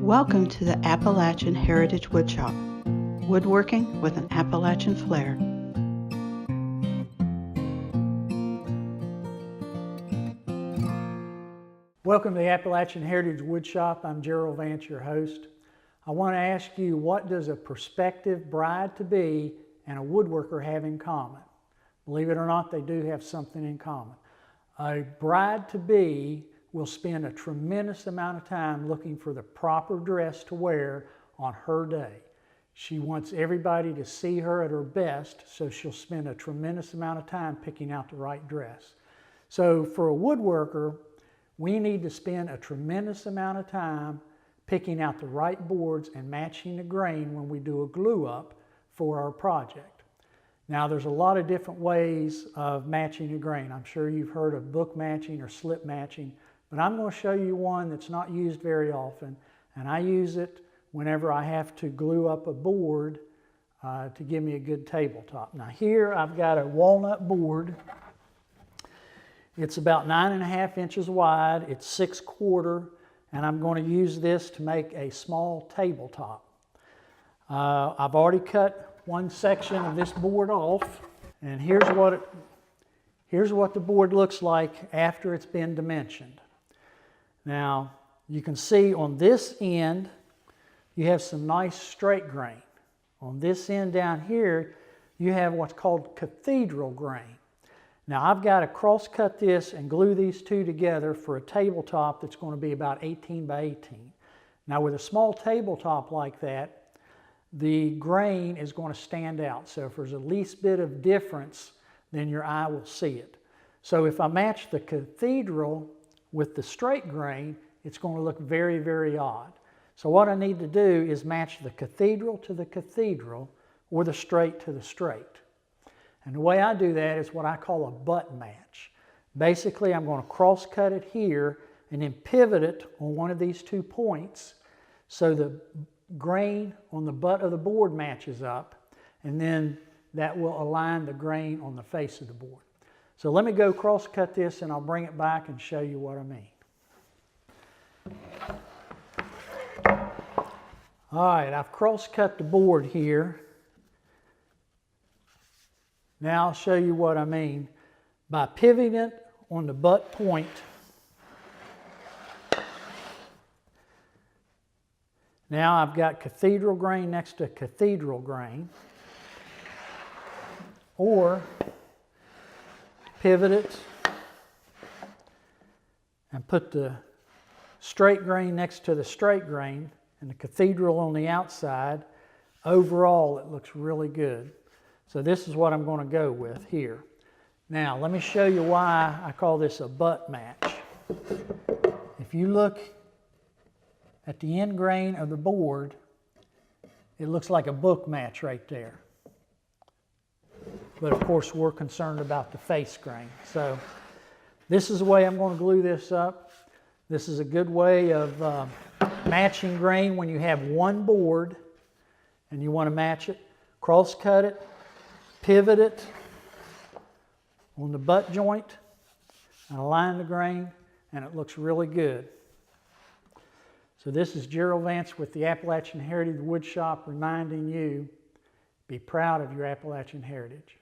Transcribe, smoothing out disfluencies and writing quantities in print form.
Welcome to the Appalachian Heritage Woodshop, woodworking with an Appalachian flair. Welcome to the Appalachian Heritage Woodshop. I'm Jerill, your host. I want to ask you, what does a prospective bride-to-be and a woodworker have in common? Believe it or not, they do have something in common. A bride-to-be will spend a tremendous amount of time looking for the proper dress to wear on her day. She wants everybody to see her at her best, so she'll spend a tremendous amount of time picking out the right dress. So for a woodworker, we need to spend a tremendous amount of time picking out the right boards and matching the grain when we do a glue up for our project. Now there's a lot of different ways of matching a grain. I'm sure you've heard of book matching or slip matching, but I'm going to show you one that's not used very often, and I use it whenever I have to glue up a board to give me a good tabletop. Now here I've got a walnut board. It's about 9.5 inches wide, it's 6/4, and I'm going to use this to make a small tabletop. I've already cut one section of this board off, and here's what the board looks like after it's been dimensioned. Now you can see on this end you have some nice straight grain. On this end down here you have what's called cathedral grain. Now I've got to cross cut this and glue these two together for a tabletop that's going to be about 18 by 18. Now with a small tabletop like that, the grain is going to stand out. So if there's the least bit of difference, then your eye will see it. So if I match the cathedral with the straight grain, it's going to look very, very odd. So what I need to do is match the cathedral to the cathedral or the straight to the straight. And the way I do that is what I call a butt match. Basically, I'm going to cross cut it here and then pivot it on one of these 2 points so the grain on the butt of the board matches up, and then that will align the grain on the face of the board. So let me go cross cut this and I'll bring it back and show you what I mean. All right, I've cross cut the board here. Now I'll show you what I mean. By pivoting it on the butt point, now I've got cathedral grain next to cathedral grain, or pivot it and put the straight grain next to the straight grain and the cathedral on the outside. Overall, it looks really good. So this is what I'm going to go with here. Now, let me show you why I call this a butt match. If you look at the end grain of the board, it looks like a book match right there. But of course, we're concerned about the face grain. So this is the way I'm going to glue this up. This is a good way of matching grain when you have one board and you want to match it. Cross cut it, pivot it on the butt joint, and align the grain, and it looks really good. So this is Jerill Vance with the Appalachian Heritage Woodshop reminding you, be proud of your Appalachian heritage.